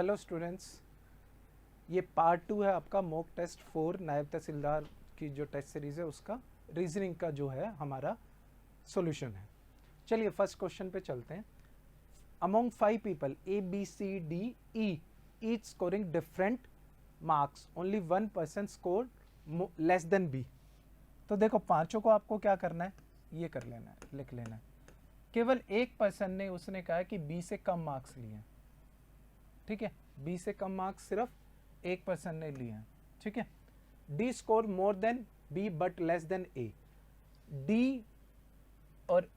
Hello students, ये part 2 है आपका मॉक टेस्ट 4 नायब तहसीलदार की जो टेस्ट सीरीज है उसका रीजनिंग का जो है हमारा सॉल्यूशन है। चलिए फर्स्ट क्वेश्चन पे चलते हैं। Among 5 people A B C D E each scoring different marks, only 1 person score less than B. तो देखो पांचों को आपको क्या करना है, ये कर लेना है, लिख लेना है। केवल एक पर्सन ने उसने कहा कि बी से कम मार्क्स लिए हैं, ठीक है, बी से कम मार्क्स सिर्फ एक पर्सन ने लिए हैं, ठीक है। D score more than B but less than A, D और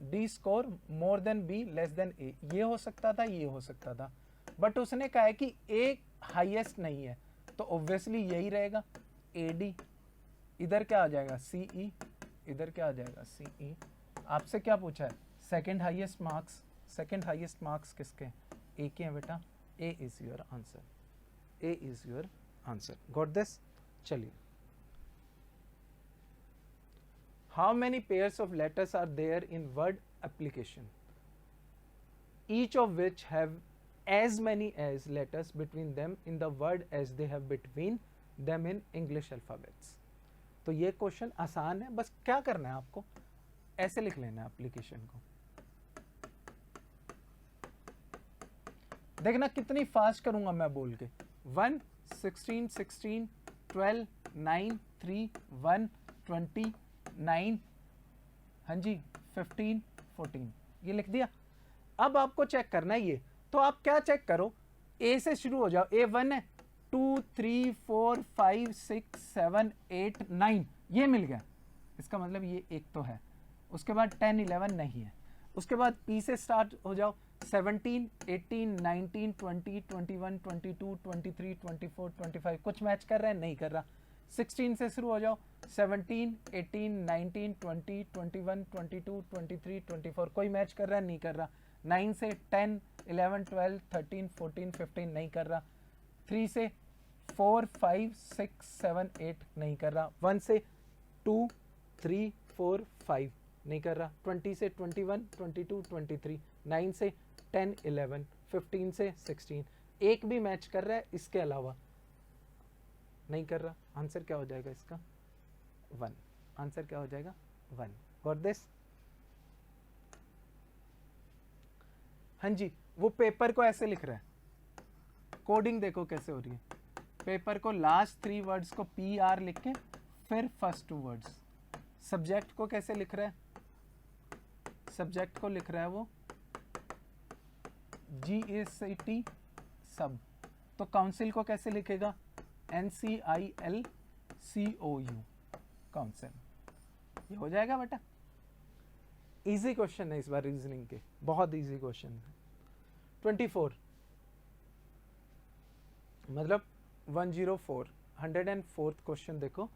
D score more than B less than A, ये हो सकता था, ये हो सकता था, बट उसने कहा है कि ए हाईएस्ट नहीं है, तो ऑब्वियसली यही रहेगा ए डी। इधर क्या आ जाएगा सी ई, इधर क्या आ जाएगा सी ई। आपसे क्या पूछा है, second highest marks, second highest marks किसके, ए के हैं बेटा, A is your answer, A is your answer. Got this. चलिए, how many pairs of letters are there in word application, each of which have as many as letters between them in the word as they have between them in English alphabets। तो ये question आसान है, बस क्या करना है आपको, ऐसे लिख लेना है एप्लीकेशन को। देखना कितनी फास्ट करूंगा मैं बोल के, 1 16 16 12 9 3 1 20 9, हाँ जी 15 14, ये लिख दिया। अब आपको चेक करना है ये, तो आप क्या चेक करो, ए से शुरू हो जाओ, ए 1 है, 2 3 4 5 6 7 8 9, ये मिल गया, इसका मतलब ये एक तो है। उसके बाद 10 11 नहीं है। उसके बाद पी से स्टार्ट हो जाओ, 17 18 19 20 21 22 23 24 25, कुछ मैच कर रहा है, नहीं कर रहा। 16 से शुरू हो जाओ, 17 18 19 20 21 22 23 24, कोई मैच कर रहा है, नहीं कर रहा। 9 से 10 11 12 13 14 15 नहीं कर रहा। 3 से 4 5 6 7 8 नहीं कर रहा। 1 से 2 3 4 5 नहीं कर रहा। 20 से 21 22 23, 9 से 10 11 15 से 16, एक भी मैच कर रहा है, इसके अलावा नहीं कर रहा। आंसर क्या हो जाएगा इसका, 1। आंसर क्या हो जाएगा, 1। Got this. हाँ जी, वो पेपर को ऐसे लिख रहा है, कोडिंग देखो कैसे हो रही है। पेपर को लास्ट 3 वर्ड्स को पी आर लिख के फिर फर्स्ट 2 वर्ड्स। सब्जेक्ट को कैसे लिख रहा है, सब्जेक्ट को लिख रहा है वो GACT सब। तो काउंसिल को कैसे लिखेगा, NCILCOU काउंसिल। ये हो जाएगा बेटा। इजी क्वेश्चन है इस बार रीजनिंग के, बहुत इजी क्वेश्चन है। 24 मतलब 104, 104th क्वेश्चन देखो।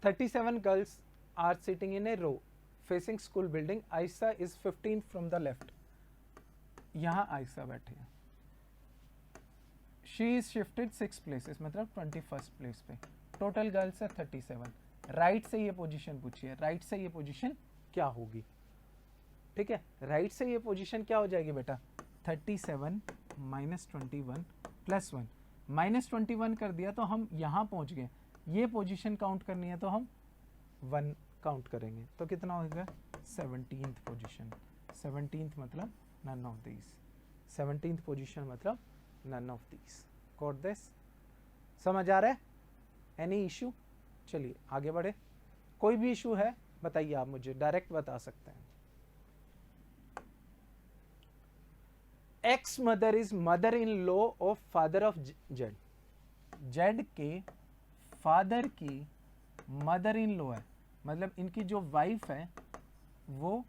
37 girls are sitting in a row facing school building, Ayesha is 15 from the left. यहां आयशा बैठी है, शी इज शिफ्टेड 6 प्लेसेस, मतलब 21st प्लेस पे। टोटल गर्ल्स है 37। राइट से ये पोजीशन पूछी है, राइट से ये पोजीशन क्या होगी, ठीक है। राइट से ये पोजीशन क्या हो जाएगी बेटा, 37 माइनस 21 प्लस 1, माइनस 21 कर दिया तो हम यहाँ पहुँच गए। ये पोजीशन काउंट करनी है तो हम 1 काउंट करेंगे, तो कितना होगा 17th पोजीशन। 17th मतलब none of these, 17th position मतलब none of these. Got this, समझ आ रहा है, एनी इशू। चलिए आगे बढ़े, कोई भी इशू है बताइए, आप मुझे डायरेक्ट बता सकते हैं। X mother is mother in law of father of Z, Z के फादर की मदर इन लॉ है, मतलब इनकी जो वाइफ है वो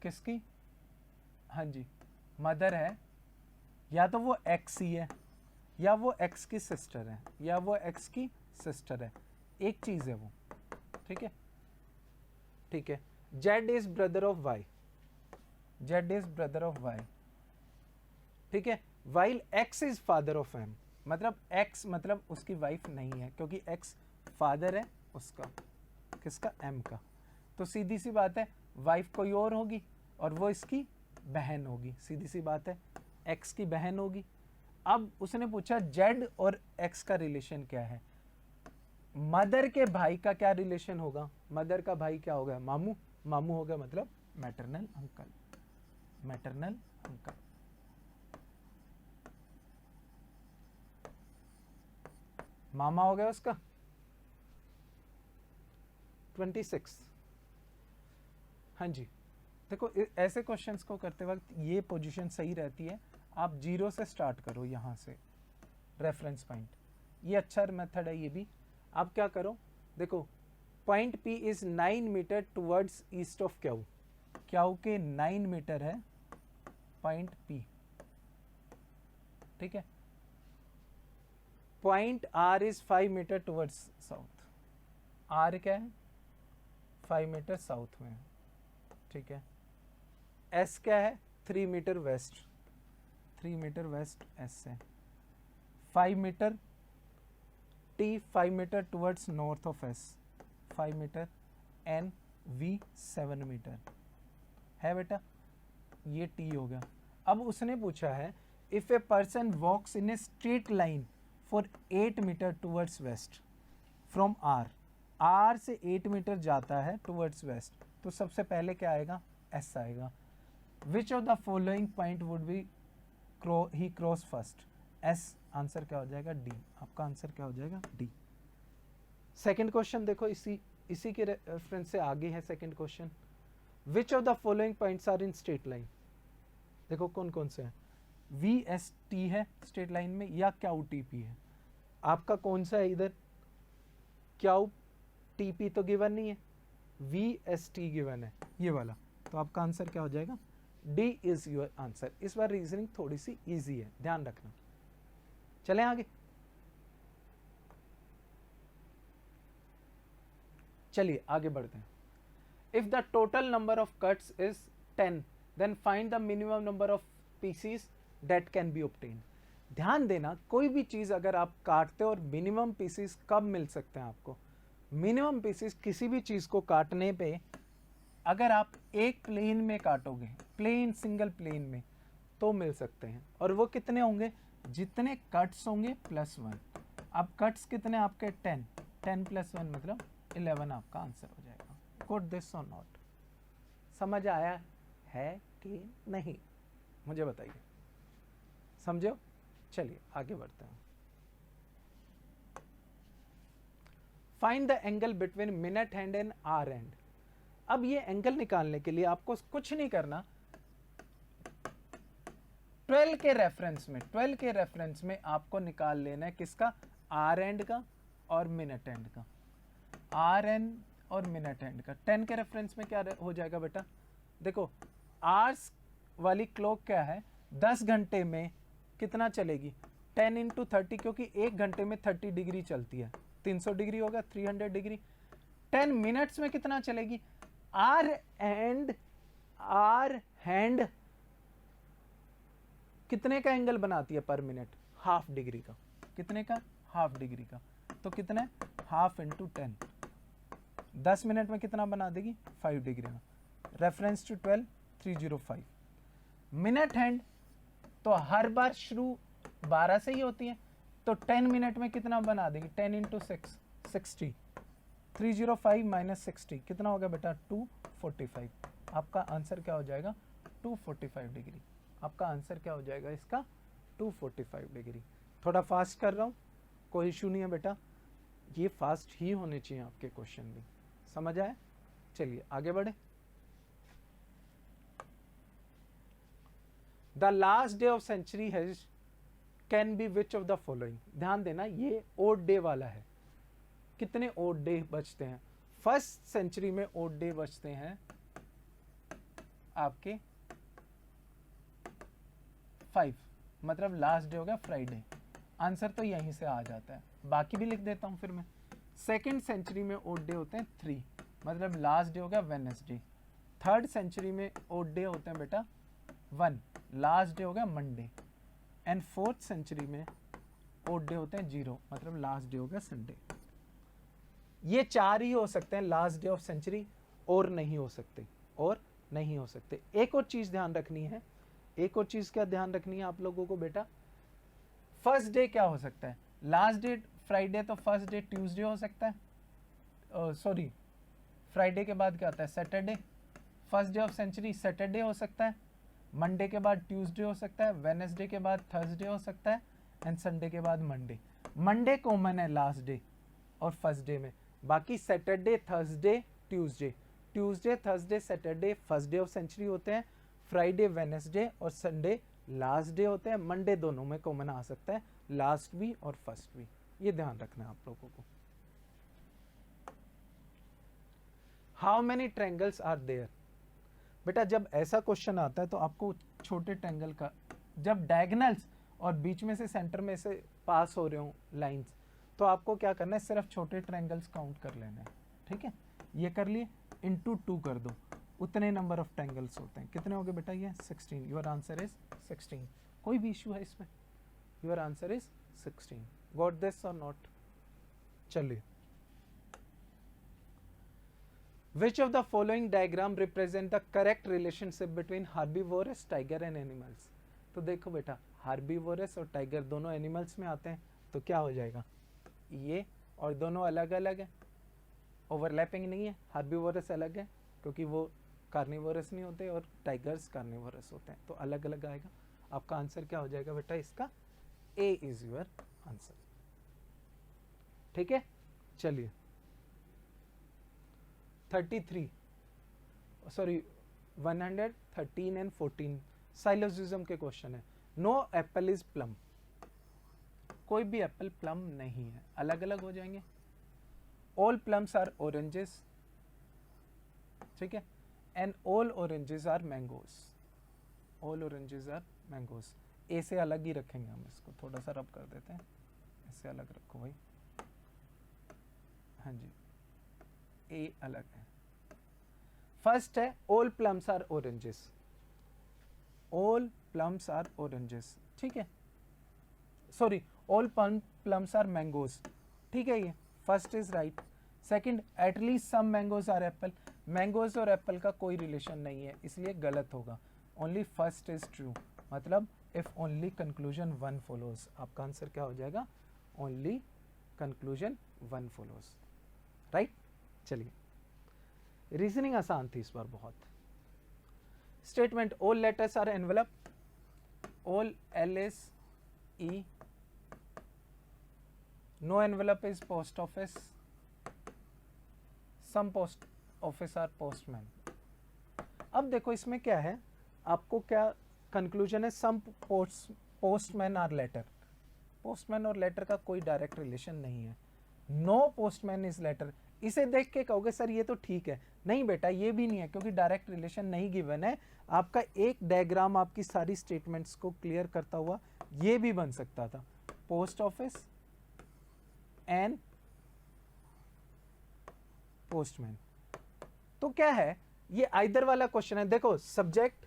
किसकी, हाँ जी मदर है, या तो वो एक्स ही है, या वो एक्स की सिस्टर है, या वो एक्स की सिस्टर है, एक चीज है वो, ठीक है, ठीक है। Z is brother of Y, Z is brother of Y, ठीक है। While X is father of M, मतलब एक्स मतलब उसकी वाइफ नहीं है, क्योंकि एक्स फादर है उसका, किसका, एम का। तो सीधी सी बात है, वाइफ कोई और होगी और वो इसकी बहन होगी, सीधी सी बात है, x की बहन होगी। अब उसने पूछा z और x का रिलेशन क्या है। मदर के भाई का क्या रिलेशन होगा, मदर का भाई क्या होगा, मामू, मामू होगा मतलब मैटरनल अंकल, मैटरनल अंकल। मामा हो गया उसका 26। हाँ जी, देखो ऐसे क्वेश्चंस को करते वक्त ये पोजीशन सही रहती है, आप 0 से स्टार्ट करो, यहाँ से रेफरेंस पॉइंट, ये अच्छा मेथड है ये भी। आप क्या करो, देखो point P is 9 metre towards east of Q, Q के 9 मीटर है पॉइंट P, ठीक है। Point R is 5 metre towards south, R क्या है 5 मीटर साउथ में, ठीक है। S क्या है 3 metre west, 3 metre west S से, 5 metre T 5 metre towards north of S, 5 metre, N V 7 metre है बेटा, ये T हो गया। अब उसने पूछा है if a person walks in a straight line for 8 metre towards west from R, R से 8 मीटर जाता है टुवर्ड्स वेस्ट, तो सबसे पहले क्या आएगा S आएगा। विच of the following point would be he cross first, S, answer क्या हो जाएगा D, आपका आंसर क्या हो जाएगा D। सेकंड क्वेश्चन देखो, इसी के रेफरेंस से आगे है second question. Which of the following points are in straight line, देखो कौन कौन से हैं, VST है स्ट्रेट लाइन में या क्याऊ TP है, आपका कौन सा है इधर, क्याऊ TP तो गिवन नहीं है, VST गिवन है ये वाला, तो आपका आंसर क्या हो जाएगा D इज योर आंसर। इस बार रीजनिंग थोड़ी सी इजी है, ध्यान रखना। चलें आगे, चलिए आगे बढ़ते हैं। If the total number of cuts is 10 then find the minimum number of pieces that can be obtain. ध्यान देना, कोई भी चीज अगर आप काटते हो और मिनिमम पीसीस कब मिल सकते हैं आपको, मिनिमम पीसीस किसी भी चीज को काटने पे अगर आप एक प्लेन में काटोगे, प्लेन सिंगल प्लेन में, तो मिल सकते हैं, और वो कितने होंगे, जितने कट्स होंगे प्लस 1। अब कट्स कितने आपके 10, 10 प्लस 1 मतलब 11 आपका आंसर हो जाएगा। गॉट दिस और नॉट, समझ आया है कि नहीं, मुझे बताइए, समझो। चलिए आगे बढ़ते हैं। Find the angle between minute hand and hour hand. अब ये एंगल निकालने के लिए आपको कुछ नहीं करना, 12 के रेफरेंस में आपको निकाल लेना है किसका, आर एंड का और मिनट एंड का, आर एंड और मिनट एंड का। 10 के रेफरेंस में क्या हो जाएगा बेटा, देखो आवर्स वाली क्लॉक क्या है, 10 घंटे में कितना चलेगी, 10 इंटू 30, क्योंकि 1 घंटे में 30 डिग्री चलती है, 300 डिग्री होगा, 300 डिग्री। 10 मिनट्स में कितना चलेगी, आर हैंड कितने का एंगल बनाती है पर मिनट, हाफ डिग्री का, कितने का, हाफ डिग्री का, तो कितने, हाफ इंटू 10, 10 मिनट में कितना बना देगी, 5 डिग्री में। Reference to 12 305। मिनट हैंड तो हर बार शुरू 12 से ही होती है, तो 10 मिनट में कितना बना देगी, 10 इंटू 6 60, 305 माइनस 60 कितना होगा बेटा, 245। आपका आंसर क्या हो जाएगा, 245 डिग्री। आपका आंसर क्या हो जाएगा इसका, 245 डिग्री। थोड़ा फास्ट कर रहा हूँ, कोई इशू नहीं है बेटा, ये फास्ट ही होने चाहिए आपके क्वेश्चन भी, समझ आए। चलिए आगे बढ़े। The last day of century has can be which of the following. ध्यान देना, ये ओड डे वाला है, कितने ओड डे बचते हैं, फर्स्ट सेंचुरी में ओड डे बचते हैं आपके 5, मतलब लास्ट डे हो गया फ्राइडे, आंसर तो यहीं से आ जाता है, बाकी भी लिख देता हूं फिर मैं। सेकेंड सेंचुरी में ओड डे होते हैं 3, मतलब लास्ट डे हो गया वेडनेसडे। थर्ड सेंचुरी में ओड डे होते हैं बेटा 1, लास्ट डे हो गया मंडे। एंड फोर्थ सेंचुरी में ओड डे होते हैं 0, मतलब लास्ट डे हो गया संडे। ये 4 ही हो सकते हैं लास्ट डे ऑफ सेंचुरी, और नहीं हो सकते, और नहीं हो सकते। एक और चीज ध्यान रखनी है, एक और चीज क्या ध्यान रखनी है आप लोगों को बेटा, फर्स्ट डे क्या हो सकता है, लास्ट डे फ्राइडे, तो फर्स्ट डे ट्यूसडे हो सकता है, सॉरी फ्राइडे के बाद क्या आता है, Saturday, first day of century Saturday हो सकता है, मंडे के बाद ट्यूसडे हो सकता है, वेडनेसडे के बाद थर्सडे हो सकता है, एंड संडे के बाद मंडे। मंडे कॉमन है लास्ट डे और फर्स्ट डे में, बाकी Saturday, Thursday, Tuesday, Tuesday, Thursday, Saturday first day of century होते हैं, फ्राइडे, वेडनेसडे और संडे लास्ट डे होते हैं। मंडे दोनों में कॉमन आ सकता है, लास्ट भी और फर्स्ट भी, ये ध्यान रखना है आप लोगों को। How many triangles are there, बेटा जब ऐसा क्वेश्चन आता है तो आपको छोटे ट्रायंगल का, जब डायगोनल्स और बीच में से सेंटर में से पास हो रहे हो लाइंस, तो आपको क्या करना है, सिर्फ छोटे ट्रायंगल्स काउंट कर लेना है, ठीक है। ये कर लिए, इंटू 2 कर दो, उतने नंबर ऑफ ट्रायंगल्स होते हैं। कितने हो गए बेटा, ये 16, योर आंसर इज 16। कोई भी इशू है इसमें, your answer is 16। Got this और नॉट? चलिए, Which of the following diagram represent the correct relationship between herbivorous, tiger and animals? तो देखो बेटा, herbivorous और tiger दोनों animals में आते हैं, तो क्या हो जाएगा, ये और दोनों अलग अलग है, ओवरलैपिंग नहीं है। herbivorous अलग है क्योंकि वो कार्निवोरस नहीं होते और टाइगर्स कार्निवोरस होते हैं, तो अलग अलग आएगा। आपका आंसर क्या हो जाएगा बेटा, इसका ए इज योर आंसर, ठीक है। चलिए 33 सॉरी 113 एंड 14 साइलोजिज्म के क्वेश्चन है। नो एप्पल इज प्लम, कोई भी एप्पल प्लम नहीं है, अलग अलग हो जाएंगे। ऑल प्लम्स आर ऑरेंजेस, ठीक है, and all oranges are mangoes, all oranges are mangoes. A से अलग ही रखेंगे हम इसको, थोड़ा सा रब कर देते हैं, इससे अलग रखो भाई, हाँ जी, ए अलग है। फर्स्ट है all plums are oranges, all plums are oranges, ठीक है, sorry all plums are mangoes, ठीक है, ये first is right. Second, at least some mangoes are apple, mangoes और एप्पल का कोई रिलेशन नहीं है, इसलिए गलत होगा। ओनली फर्स्ट इज ट्रू, मतलब इफ ओनली कंक्लूजन 1 फॉलोज, आपका आंसर क्या हो जाएगा, ओनली कंक्लूजन 1 फॉलोज, राइट। चलिए, रीजनिंग आसान थी इस बार बहुत। Statement, all letters are envelope, all L is E, no envelope is post office, some post office are postman. अब देखो इसमें क्या है, आपको क्या कंक्लूजन है, some postman are letter, postman और लेटर का कोई डायरेक्ट रिलेशन नहीं है। नो पोस्टमैन इज लेटर, इसे देख के कहोगे सर ये तो ठीक है, नहीं बेटा ये भी नहीं है, क्योंकि डायरेक्ट रिलेशन नहीं गिवन है। आपका एक डायग्राम आपकी सारी स्टेटमेंट्स को क्लियर करता हुआ ये भी बन सकता था, पोस्ट ऑफिस एंड पोस्टमैन। तो क्या है, ये आइदर वाला क्वेश्चन है। देखो सब्जेक्ट,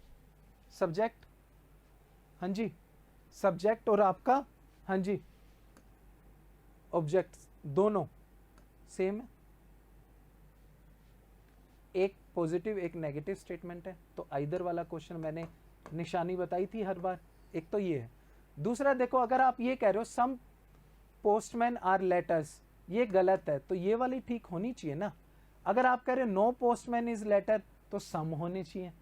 सब्जेक्ट, हाँ जी, सब्जेक्ट और आपका, हाँ जी, ऑब्जेक्ट, दोनों सेम है, एक पॉजिटिव एक नेगेटिव स्टेटमेंट है। तो आइदर वाला क्वेश्चन मैंने निशानी बताई थी हर बार, एक तो ये है। दूसरा देखो, अगर आप ये कह रहे हो सम पोस्टमैन आर लेटर्स, ये गलत है, तो ये वाली ठीक होनी चाहिए ना। अगर आप कह रहे हो नो पोस्टमैन इज लेटर, तो सम होने चाहिए,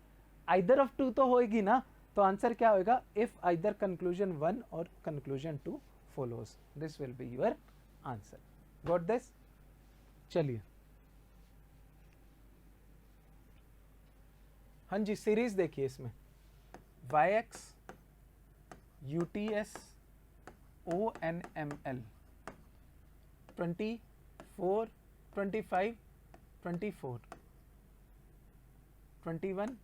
आइदर ऑफ टू तो होएगी ना। तो आंसर क्या होगा, इफ आइदर कंक्लूजन 1 और conclusion 2 follows, this will be your answer. Got this? चलिए, हाँ जी, सीरीज देखिए इसमें, YX UTS ONML 24 25 24 21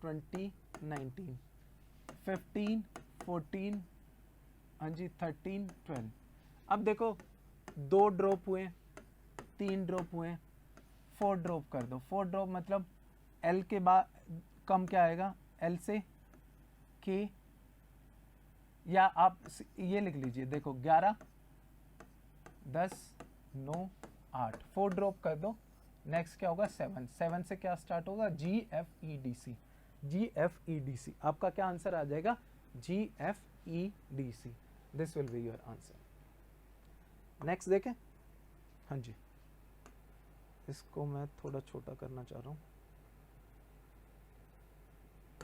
20 19 15 14, हाँ जी 13 12। अब देखो 2 ड्रॉप हुए, 3 ड्रॉप हुए, 4 ड्रॉप कर दो। 4 ड्रॉप मतलब L के बाद कम क्या आएगा, L से K, या आप ये लिख लीजिए, देखो 11 10 9 8, 4 ड्रॉप कर दो, नेक्स्ट क्या होगा 7, 7 से क्या स्टार्ट होगा GFEDC, GFEDC आपका क्या आंसर आ जाएगा GFEDC, this will be your answer. Next देखें, हाँ जी इसको मैं थोड़ा छोटा करना चाह रहा हूँ,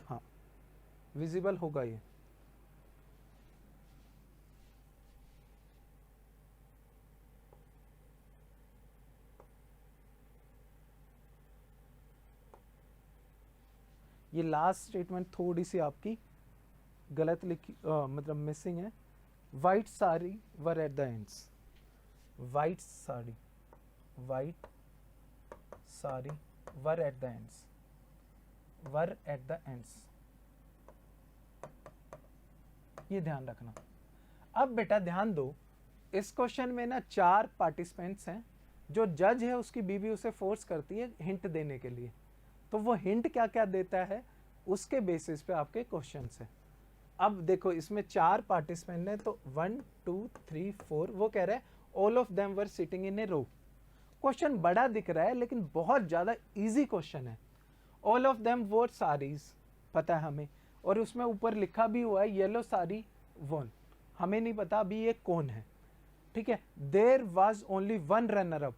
हाँ विजिबल होगा ये। ये लास्ट स्टेटमेंट थोड़ी सी आपकी गलत लिखी मतलब मिसिंग है। White sari were at the ends, white sari, white sari were at the ends, were at the ends, ये ध्यान रखना। अब बेटा ध्यान दो, इस क्वेश्चन में ना 4 पार्टिसिपेंट्स हैं, जो जज है उसकी बीवी उसे फोर्स करती है हिंट देने के लिए, तो वो हिंट क्या क्या देता है उसके बेसिस पे आपके क्वेश्चंस है। अब देखो इसमें 4 पार्टिसिपेंट हैं, तो 1 2 3 4, वो कह रहा है all of them were sitting in a row. Question बड़ा दिख रहा है लेकिन बहुत ज्यादा इजी क्वेश्चन है। All of them wore saris पता है हमें, और उसमें ऊपर लिखा भी हुआ है येलो साड़ी वोन, हमें नहीं पता अभी ये कौन है, ठीक है। There was only one runner up,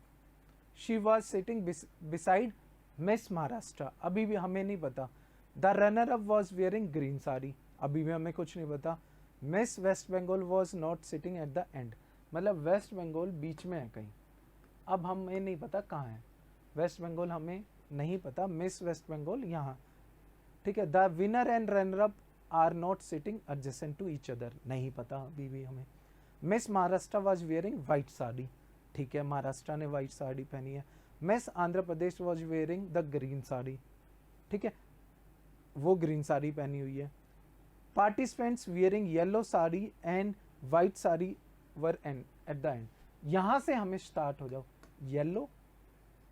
she was sitting beside miss Maharashtra, अभी भी हमें नहीं पता। The runner up was wearing green sari, अभी भी हमें कुछ नहीं पता। Miss West Bengal was not sitting at the end, मतलब वेस्ट बंगाल बीच में है कहीं, अब हमें नहीं पता कहाँ है वेस्ट बंगाल, हमें नहीं पता। मिस वेस्ट बंगाल यहाँ, ठीक है। The winner and runner up are not sitting adjacent to each other, नहीं पता अभी भी हमें। Miss Maharashtra was wearing white sari, ठीक है महाराष्ट्र ने वाइट साड़ी पहनी है। Miss Andhra Pradesh was wearing the green sari, ठीक है वो ग्रीन साड़ी पहनी हुई है। Participants wearing yellow sari and white sari were and at the end, यहां से हमें स्टार्ट हो जाओ, येलो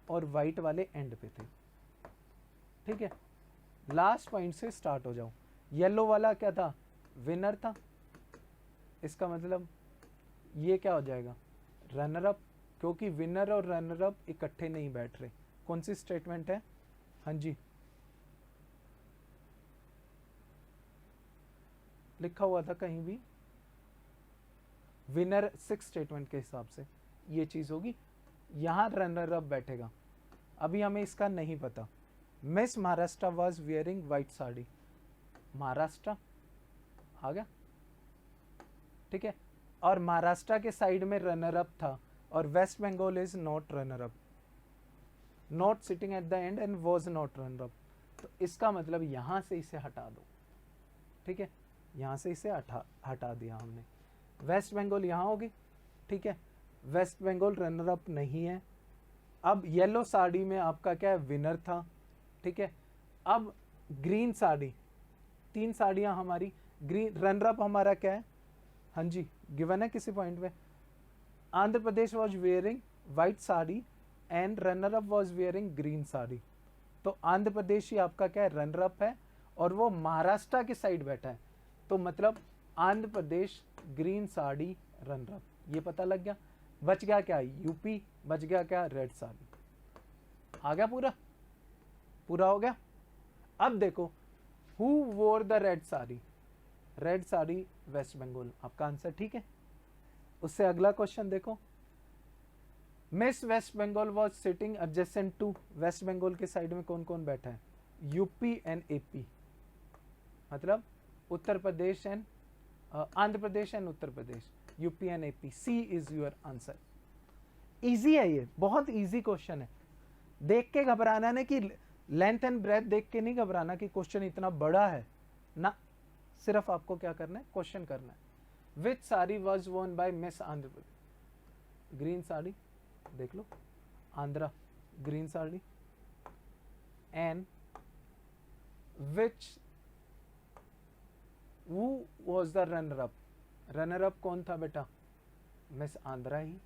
और वाइट वाले एंड पे थे, ठीक है लास्ट पॉइंट से स्टार्ट हो जाओ। येलो वाला क्या था विनर था, इसका मतलब ये क्या हो जाएगा रनर अप, क्योंकि विनर और रनर अप इकट्ठे नहीं बैठ रहे। कौन सी स्टेटमेंट है, हाँ जी लिखा हुआ था कहीं भी विनर 6 स्टेटमेंट के हिसाब से ये चीज होगी, यहां रनर अप बैठेगा, अभी हमें इसका नहीं पता। Miss Maharashtra was wearing white sari, Maharashtra आ गया, ठीक है। और महाराष्ट्र के साइड में रनर अप था, और West Bengal is not runner up, not sitting at the end and was not runner up, तो इसका मतलब यहां से इसे हटा दो, ठीक है यहां से इसे हटा दिया हमने। वेस्ट बंगाल यहां होगी, ठीक है वेस्ट बंगाल रनर अप नहीं है। अब येलो साड़ी में आपका क्या है विनर था, ठीक है। अब ग्रीन साड़ी, 3 साड़ियां हमारी, ग्रीन रनर अप हमारा क्या है, हाँ जी गिवन है किसी पॉइंट पे। Andhra Pradesh was wearing white sari and runner up was wearing green sari, तो आंध्र प्रदेश ही आपका क्या है रनर अप है, और वो महाराष्ट्र के साइड बैठा है, तो मतलब Andhra Pradesh green sari runner up, ये पता लग गया। बच गया क्या यूपी, बच गया क्या रेड साड़ी, आ गया पूरा, पूरा हो गया। अब देखो who wore the red sari, red sari West Bengal आपका आंसर, ठीक है। उससे अगला क्वेश्चन देखो, miss West Bengal was sitting adjacent to, West Bengal के साइड में कौन कौन बैठा है, यूपी एंड एपी, मतलब Uttar Pradesh and Andhra Pradesh and Uttar Pradesh, UP and AP, C is your answer. Easy है ये, बहुत इजी क्वेश्चन है, देख के घबराना नहीं कि लेंथ एंड ब्रेथ देख के नहीं घबराना कि क्वेश्चन इतना बड़ा है ना, सिर्फ आपको क्या करना है क्वेश्चन करना है। Which sari was won by miss Andhra Pradesh, green sari देख लो, Andhra green sari, and which who was the runner up, runner up कौन था बेटा मिस आंध्रा ही,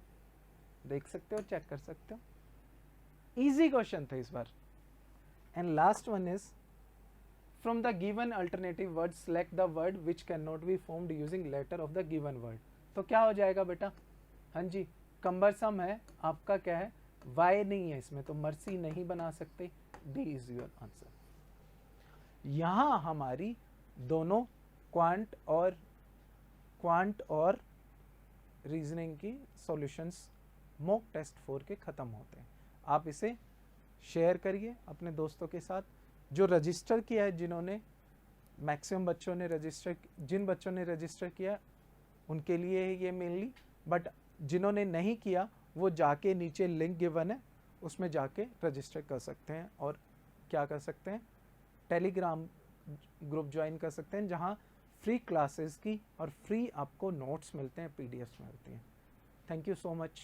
देख सकते हो चेक कर सकते हो, इजी क्वेश्चन था इस बार। And last one is from the given alternative word select the word which can not be formed using letter of the given word, तो क्या हो जाएगा बेटा, हाँ जी कम्बरसम है आपका क्या है वाई नहीं है इसमें तो मर्सी नहीं बना सकते, डी इज योर आंसर। यहां हमारी दोनों क्वांट और रीजनिंग की सॉल्यूशंस मॉक टेस्ट 4 के खत्म होते हैं। आप इसे शेयर करिए अपने दोस्तों के साथ। जो रजिस्टर किया है, जिन्होंने मैक्सिमम बच्चों ने रजिस्टर, जिन बच्चों ने रजिस्टर किया उनके लिए है ये मेनली, बट जिन्होंने नहीं किया वो जाके नीचे लिंक गिवन है उसमें जाके रजिस्टर कर सकते हैं और क्या कर सकते हैं, टेलीग्राम ग्रुप ज्वाइन कर सकते हैं जहां फ्री क्लासेस की और फ्री आपको नोट्स मिलते हैं, पीडीएफ्स मिलती हैं। Thank you so much.